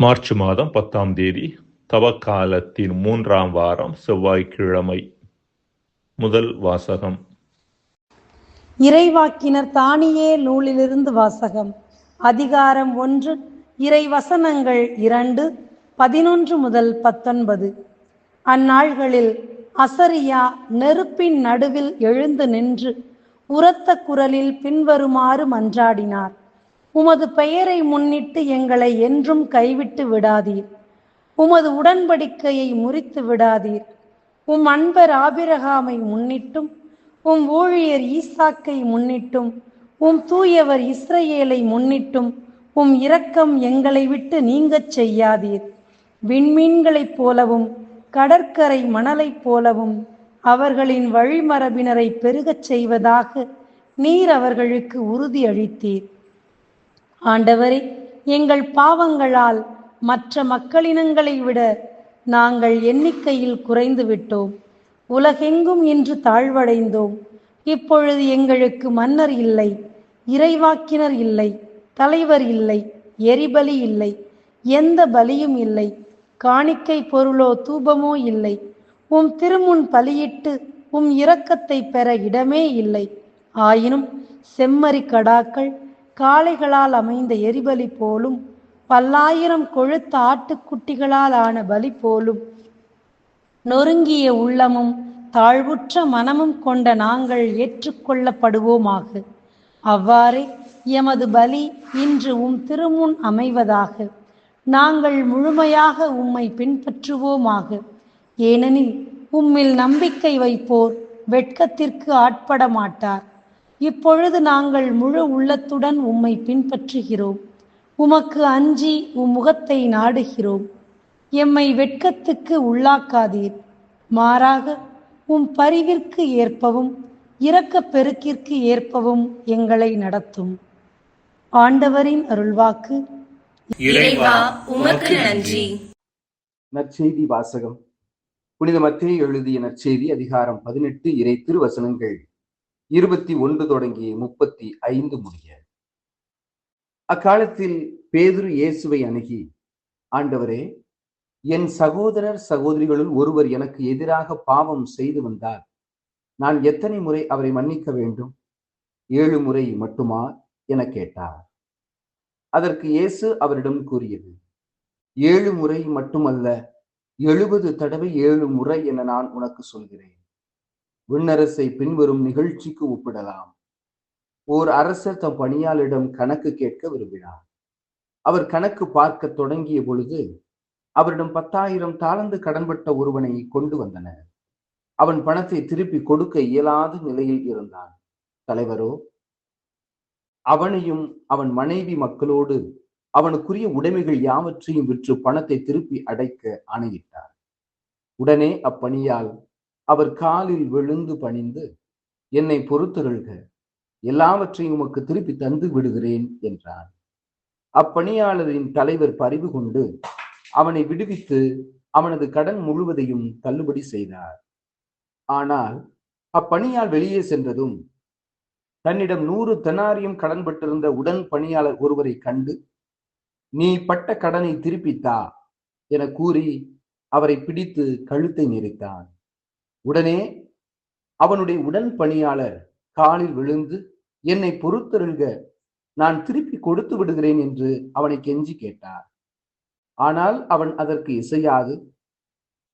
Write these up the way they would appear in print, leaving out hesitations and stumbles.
March மாதம் 10ஆம் தேதி தவக்காலத்தின் 3ஆம் வாரம் செவ்வாய்க்கிழமை. முதல் வாசகம். இறைவாக்கினர் தானியேல் நூலிலிருந்து வாசகம். அதிகாரம் 1. இறைவசனங்கள் 2:11 முதல் 19. அந்நாள்களில் அசரியா நெருப்பின் நடுவில் எழுந்து நின்று உரத்த குரலில் பின்வருமாறு மன்றாடினார்: உமது பெயரை முன்னிட்டு எங்களை என்றும் கைவிட்டு விடாதீர். உமது உடன்படிக்கையை முறித்து விடாதீர். உம் அன்பர் ஆபிரகாமை முன்னிட்டும், உம் ஊழியர் ஈசாக்கை முன்னிட்டும், உம் தூயவர் இஸ்ரவேலை முன்னிட்டும் உம் இரக்கம் எங்களை விட்டு நீங்கச் செய்யாதீர். விண்மீன்களைப் போலவும் கடற்கரை மணலைப் போலவும் அவர்களின் வழிமரபினரை பெருகச் செய்வதாக நீர் அவர்களுக்கு உறுதி அளித்தீர். ஆண்டவரே, எங்கள் பாவங்களால் மற்ற மக்களினங்களை விட நாங்கள் எண்ணிக்கையில் குறைந்து விட்டோம். உலகெங்கும் இன்று தாழ்வடைந்தோம். இப்பொழுது எங்களுக்கு மன்னர் இல்லை, இறைவாக்கினர் இல்லை, தலைவர் இல்லை, எரிபலி இல்லை, எந்த பலியும் இல்லை, காணிக்கை பொருளோ தூபமோ இல்லை. உம் திருமுன் பலியிட்டு உம் இரக்கத்தை பெற இடமே இல்லை. ஆயினும் செம்மறி கடாக்கள், காளைகளால் அமைந்த எரிபலி போலும், பல்லாயிரம் கொழுத்த ஆட்டுக்குட்டிகளால் ஆன பலி போலும் நொறுங்கிய உள்ளமும் தாழ்வுற்ற மனமும் கொண்ட நாங்கள் ஏற்றுக்கொள்ளப்படுவோமாக. அவ்வாறே எமது பலி இன்று உம் திருமுன் அமைவதாக. நாங்கள் முழுமையாக உம்மை பின்பற்றுவோமாக. ஏனெனில் உம்மில் நம்பிக்கை வைப்போர் வெட்கத்திற்கு ஆட்பட மாட்டார். இப்பொழுது நாங்கள் முழு உள்ளத்துடன் உம்மை பின்பற்றுகிறோம். உமக்கு அஞ்சி உம் முகத்தை நாடுகிறோம். எம்மை வெட்கத்துக்கு உள்ளாக்காதீர். மாறாக உம் பரிவிற்கு ஏற்பவும் இரக்கப் பெருக்கிற்கு ஏற்பவும் எங்களை நடத்தும். ஆண்டவரின் அருள்வாக்கு. இறைவா, உமக்கு நன்றி. நற்செய்தி வாசகம். புனித மத்தேயு எழுதிய நற்செய்தி அதிகாரம் 18 இறை திருவசனங்கள் 21 தொடங்கி 35 முடிய. அக்காலத்தில் பேதுரு இயேசுவை அணுகி, ஆண்டவரே, என் சகோதரர் சகோதரிகளுள் ஒருவர் எனக்கு எதிராக பாவம் செய்து வந்தார். நான் எத்தனை முறை அவரை மன்னிக்க வேண்டும்? 7 முறை மட்டுமா என கேட்டார். அதற்கு இயேசு அவரிடம் கூறியது, 7 முறை மட்டுமல்ல, 70 தடவை 7 முறை என நான் உனக்கு சொல்கிறேன். விண்ணரசை பின்வரும் நிகழ்ச்சிக்கு ஒப்பிடலாம். ஓர் அரசர் தம் பணியாளரிடம் கணக்கு கேட்க விரும்பினார். அவர் கணக்கு பார்க்க தொடங்கிய பொழுது அவரிடம் 10,000 தாலந்து கடன்பட்ட ஒருவனை கொண்டு வந்தனர். அவன் பணத்தை திருப்பி கொடுக்க இயலாத நிலையில் இருந்தான். தலைவரோ அவனையும் அவன் மனைவி மக்களோடு அவனுக்குரிய உடைமைகள் யாவற்றையும் விற்று பணத்தை திருப்பி அடைக்க ஆணையிட்டார். உடனே அப்பணியால் அவர் காலில் விழுந்து பணிந்து, என்னை பொறுத்தருள்க, எல்லாவற்றையும் உமக்கு திருப்பி தந்து விடுகிறேன் என்றான். அப்பணியாளரின் தலைவர் பரிவு கொண்டு அவனை விடுவித்து அவனது கடன் முழுவதையும் தள்ளுபடி செய்தார். ஆனால் அப்பணியால் வெளியே சென்றதும் தன்னிடம் 100 தெனாரியம் கடன்பட்டிருந்த உடன் பணியாளர் ஒருவரை கண்டு, நீ பட்ட கடனை திருப்பித்தா என கூறி அவரை பிடித்து கழுத்தை நெரித்தான். உடனே அவனுடைய உடன் பணியாளர் காலில் விழுந்து, என்னை பொறுத்தருள்க, நான் திருப்பி கொடுத்து விடுகிறேன் என்று அவனை கெஞ்சி கேட்டார். ஆனால் அவன் அதற்கு இசையாது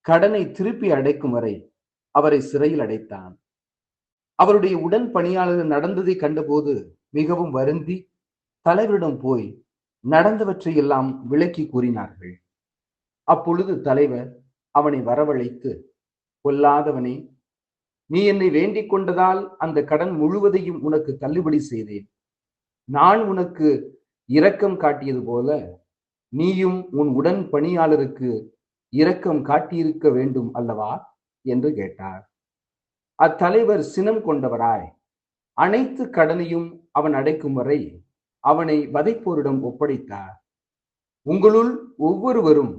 கடனை திருப்பி அடைக்கும் வரை அவரை சிறையில் அடைத்தான். அவருடைய உடன் பணியாளர் நடந்ததை கண்டபோது மிகவும் வருந்தி தலைவரிடம் போய் நடந்தவற்றை எல்லாம் விளக்கி கூறினார்கள். அப்பொழுது தலைவர் அவனை வரவழைத்து, கொல்லாதவனே, நீ என்னை வேண்டிக் கொண்டதால் அந்த கடன் முழுவதையும் உனக்கு தள்ளுபடி செய்தேன். நான் உனக்கு இரக்கம் காட்டியது போல நீயும் உன் உடன் பணியாளருக்கு இரக்கம் காட்டியிருக்க வேண்டும் அல்லவா என்று கேட்டார். அத்தலைவர் சினம் கொண்டவராய் அனைத்து கடனையும் அவன் அடைக்கும் வரை அவனை வதைப்போரிடம் ஒப்படைத்தார். உங்களுள் ஒவ்வொருவரும்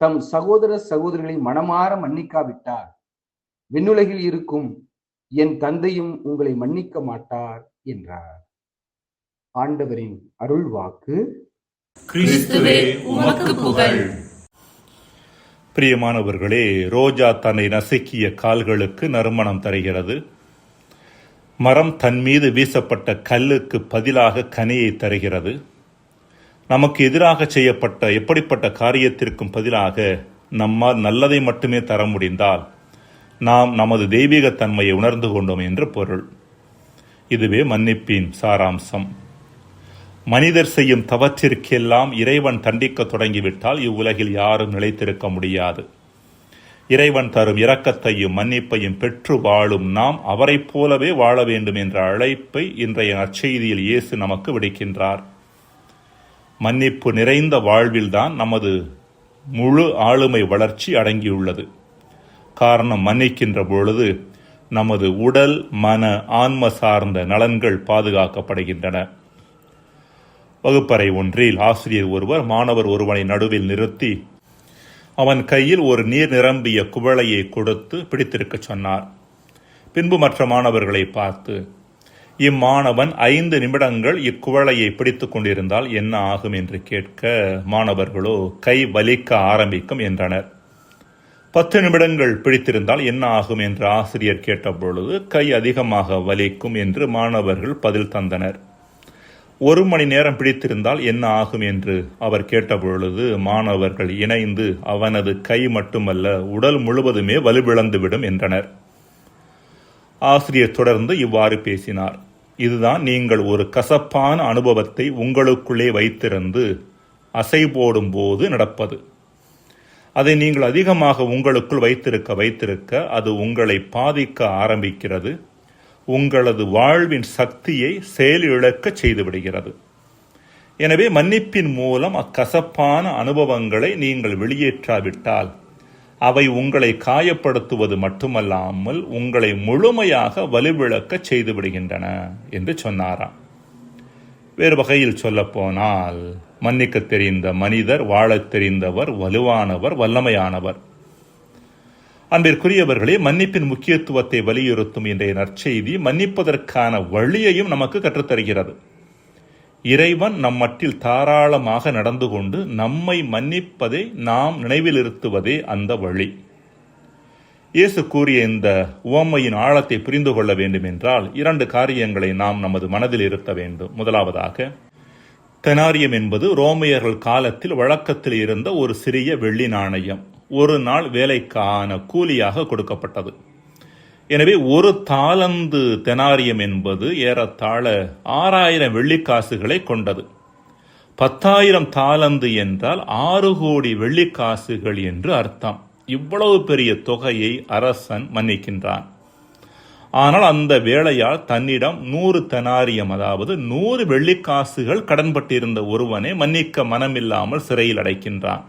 தம் சகோதர சகோதரிகளை மனமாற மன்னிக்காவிட்டால் விண்ணுலகில் இருக்கும் என் தந்தையும் உங்களை மன்னிக்க மாட்டார் என்றார். ஆண்டவரின் அருள்வாக்கு. கிறிஸ்துவே உமக்கு புகழ். பிரியமானவர்களே, ரோஜா தன்னை நசுக்கிய கால்களுக்கு நறுமணம் தருகிறது. மரம் தன் மீது வீசப்பட்ட கல்லுக்கு பதிலாக கனியை தருகிறது. நமக்கு எதிராக செய்யப்பட்ட எப்படிப்பட்ட காரியத்திற்கும் பதிலாக நம்மால் நல்லதை மட்டுமே தர முடிந்தால் நாம் நமது தெய்வீக தன்மையை உணர்ந்து கொண்டோம் என்று பொருள். இதுவே மன்னிப்பின் சாராம்சம். மனிதர் செய்யும் தவற்றிற்கெல்லாம் இறைவன் தண்டிக்க தொடங்கிவிட்டால் இவ்வுலகில் யாரும் நிலைத்திருக்க முடியாது. இறைவன் தரும் இரக்கத்தையும் மன்னிப்பையும் பெற்று வாழும் நாம் அவரைப் போலவே வாழ வேண்டும் என்ற அழைப்பை இன்றைய நற்செய்தியில் இயேசு நமக்கு விடுக்கின்றார். மன்னிப்பு நிறைந்த வாழ்வில்தான் நமது முழு ஆளுமை வளர்ச்சி அடங்கியுள்ளது. காரணம், மன்னிக்கின்ற பொழுது நமது உடல், மன, ஆன்ம சார்ந்த நலன்கள் பாதுகாக்கப்படுகின்றன. வகுப்பறை ஒன்றில் ஆசிரியர் ஒருவர் மாணவர் ஒருவனை நடுவில் நிறுத்தி அவன் கையில் ஒரு நீர் நிரம்பிய குவளையை கொடுத்து பிடித்திருக்க சொன்னார். பின்பு மற்ற மாணவர்களை பார்த்து, இம்மாணவன் 5 நிமிடங்கள் இக்குவளையை பிடித்துக் கொண்டிருந்தால் என்ன ஆகும் என்று கேட்க, மாணவர்களோ கை வலிக்க ஆரம்பிக்கும் என்றனர். 10 நிமிடங்கள் பிடித்திருந்தால் என்ன ஆகும் என்று ஆசிரியர் கேட்டபொழுது கை அதிகமாக வலிக்கும் என்று மாணவர்கள் பதில் தந்தனர். 1 மணி நேரம் பிடித்திருந்தால் என்ன ஆகும் என்று அவர் கேட்டபொழுது மாணவர்கள் இணைந்து அவனது கை மட்டுமல்ல உடல் முழுவதுமே வலுவிழந்துவிடும் என்றனர். ஆசிரியர் தொடர்ந்து இவ்வாறு பேசினார். இதுதான் நீங்கள் ஒரு கசப்பான அனுபவத்தை உங்களுக்குள்ளே வைத்திருந்து அசை போடும் போது நடப்பது. அதை நீங்கள் அதிகமாக உங்களுக்குள் வைத்திருக்க அது உங்களை பாதிக்க ஆரம்பிக்கிறது. உங்களது வாழ்வின் சக்தியை செயலிழக்க செய்துவிடுகிறது. எனவே மன்னிப்பின் மூலம் அக்கசப்பான அனுபவங்களை நீங்கள் வெளியேற்றாவிட்டால் அவை உங்களை காயப்படுத்துவது மட்டுமல்லாமல் உங்களை முழுமையாக வலுவிழக்க செய்துவிடுகின்றன என்று சொன்னாராம். வேறு வகையில் சொல்லப்போனால், மன்னிக்க தெரிந்த மனிதர் வாழத் தெரிந்தவர், வலுவானவர், வல்லமையானவர். அன்பிற்குரியவர்களே, மன்னிப்பின் முக்கியத்துவத்தை வலியுறுத்தும் இன்றைய நற்செய்தி மன்னிப்பதற்கான வழியையும் நமக்கு கற்றுத்தருகிறது. இறைவன் நம் மட்டில் தாராளமாக நடந்து கொண்டு நம்மை மன்னிப்பதை நாம் நினைவிலிருத்துவதே அந்த வழி. இயேசு கூறிய இந்த உவமையின் ஆழத்தை புரிந்து கொள்ள வேண்டும் என்றால் 2 காரியங்களை நாம் நமது மனதில் இருத்த வேண்டும். முதலாவதாக, தெனாரியம் என்பது ரோமையர்கள் காலத்தில் வழக்கத்தில் இருந்த ஒரு சிறிய வெள்ளி நாணயம். ஒரு நாள் வேலைக்கான கூலியாக கொடுக்கப்பட்டது. எனவே 1 தாலந்து தெனாரியம் என்பது ஏறத்தாழ 6000 வெள்ளிக்காசுகளை கொண்டது. 10,000 தாலந்து என்றால் 6 கோடி வெள்ளிக்காசுகள் என்று அர்த்தம். இவ்வளவு பெரிய தொகையை அரசன் மன்னிக்கின்றான். ஆனால் அந்த வேளையால் தன்னிடம் 100 தெனாரியம், அதாவது 100 வெள்ளிக்காசுகள் கடன்பட்டிருந்த ஒருவனை மன்னிக்க மனமில்லாமல் சிறையில் அடைக்கின்றான்.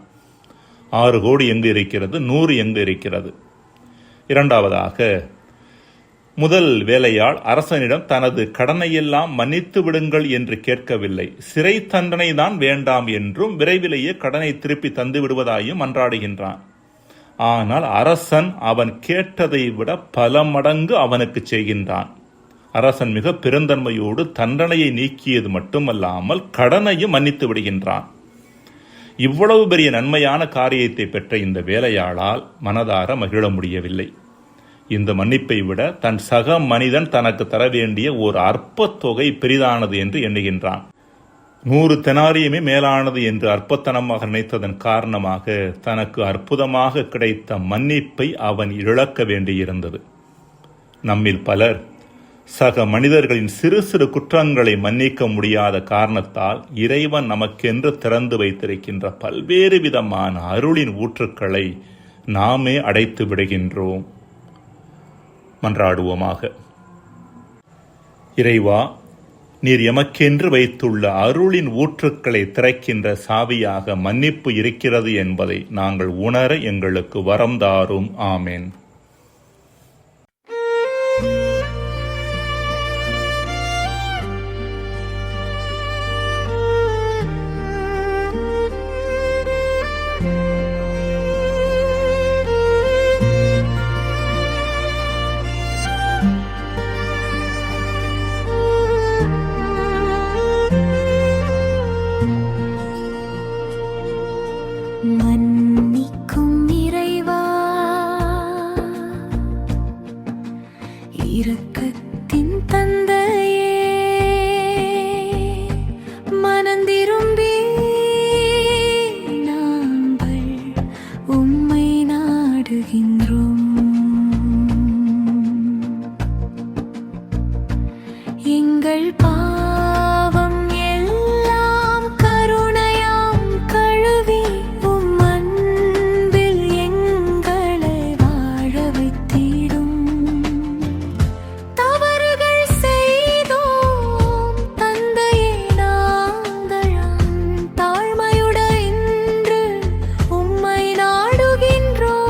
6 கோடி எங்கு இருக்கிறது? 100 எங்கு இருக்கிறது? இரண்டாவதாக, முதல் வேலையாள் அரசனிடம் தனது கடனையெல்லாம் மன்னித்து விடுங்கள் என்று கேட்கவில்லை. சிறை தண்டனை தான் வேண்டாம் என்றும் விரைவிலேயே கடனை திருப்பி தந்து விடுவதாயும் மன்றாடுகின்றான். ஆனால் அரசன் அவன் கேட்டதை விட பல மடங்கு அவனுக்கு செய்கின்றான். அரசன் மிக பெருந்தன்மையோடு தண்டனையை நீக்கியது மட்டுமல்லாமல் கடனையும் மன்னித்து விடுகின்றான். இவ்வளவு பெரிய நன்மையான காரியத்தை பெற்ற இந்த வேலையாளால் மனதார மகிழ முடியவில்லை. இந்த மன்னிப்பை விட தன் சக மனிதன் தனக்கு தர வேண்டிய ஒரு அற்ப தொகை பெரிதானது என்று எண்ணுகின்றான். 100 தெனாரியமே மேலானது என்று அற்பத்தனமாக நினைத்ததன் காரணமாக தனக்கு அற்புதமாக கிடைத்த மன்னிப்பை அவன் இழக்க வேண்டியிருந்தது. நம்மில் பலர் சக மனிதர்களின் சிறு சிறு குற்றங்களை மன்னிக்க முடியாத காரணத்தால் இறைவன் நமக்கென்று திறந்து வைத்திருக்கின்ற பல்வேறு விதமான அருளின் ஊற்றுக்களை நாமே அடைத்து விடுகின்றோம். மன்றாடுவோமாக. இறைவா, நீர் எமக்கென்று வைத்துள்ள அருளின் ஊற்றுக்களை திறக்கின்ற சாவியாக மன்னிப்பு இருக்கிறது என்பதை நாங்கள் உணர எங்களுக்கு வரம் தாரும். ஆமென். மனந்திரும்பி நாங்கள் உம்மை நாடுகின்றோம். எங்கள் பாவம் எல்லாம் கருணையாம் கழுவி உம் அன்பில் எங்களை வாழ வைத்திடும். தவறுகள் செய்தோம் தந்தையே, நாங்கள் தாழ்மையுடன் இன்று உம்மை நாடுகின்றோம்.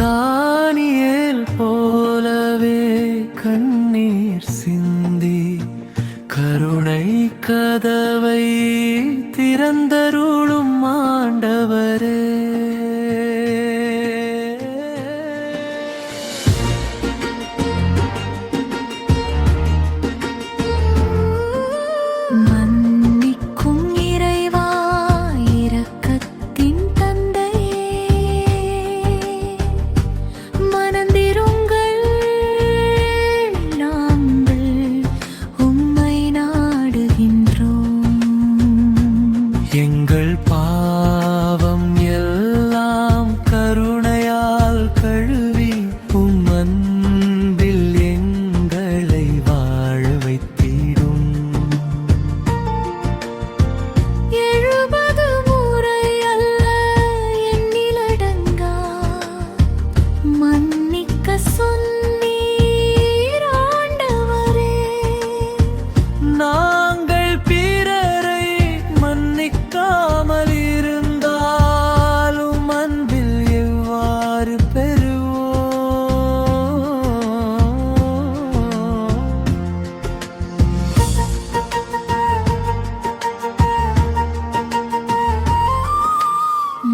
தானியேல் போலவே கண்ணீர் சிந்தி கருணை கதவை திறந்தருளும் ஆண்டவரே. மன்னிக்கும் இறைவா, இரக்கத்தின் தந்தையே, மனந்திருங்கள், நாங்கள் உம்மை நாடுகின்றோம். எங்கள் பாவம் எல்லாம் கருணையால் கழுவி உம் அன்பில் எங்களை வாழ வைத்திடும். 70 முறை அல்ல எண்ணிலடங்கா மன்னிக்க சொன்னீர் ஆண்டவரே. நாங்கள் பிறரை மன்னிக்காமல் இருந்தாலும் அன்பில் எவ்வாறு பெறுவோம்?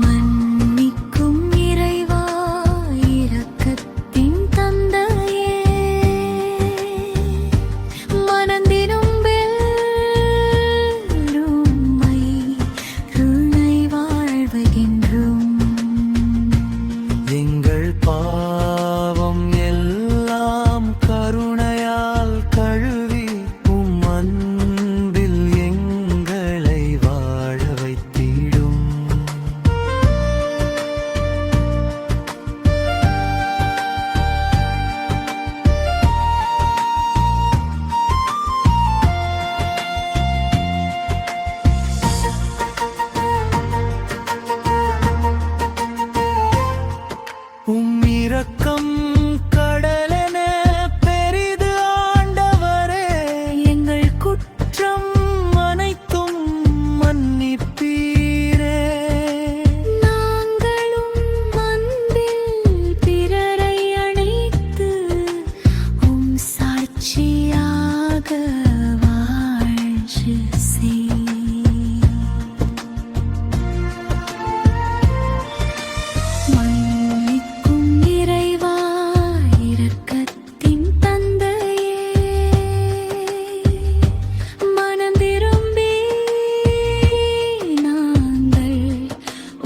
மன்னிக்கும் இறைவா, இரக்கத்தின் தந்தையே, மனந்திரும்பில் உம்மை துணை வாழ்வுகின்றோம். எங்கள் பாவம் எல்லாம் கருணையால் கழுவி உம் அன்பில் எங்களை வாழ வைத்திடும். உம் இரக்கம் கடலென பெரிது ஆண்டவரே. எங்கள் குற்றம் அனைத்தும் மன்னிப்பீரே. நாங்களும் அன்பில் பிறரை அழைத்து உம் சாட்சியாக வாழ்வு செய். மன்னிக்கும் இறைவா, இரக்கத்தின் தந்தையே, மனந்திரும்பி நாங்கள்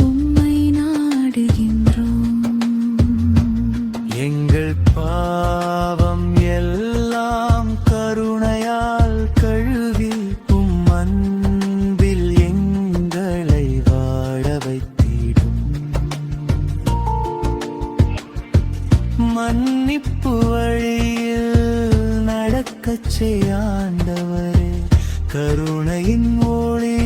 உம்மை நாடுகின்றோம். எங்கள் பாவம் எல்லாம் கருணையால் கழுவி உம் அன்பில் எங்களை வாழ வைத்திடும். மன்னிப்பு வழியில் நடக்கச் செய்ய ஆண்டவரே, கருணையின் ஒளி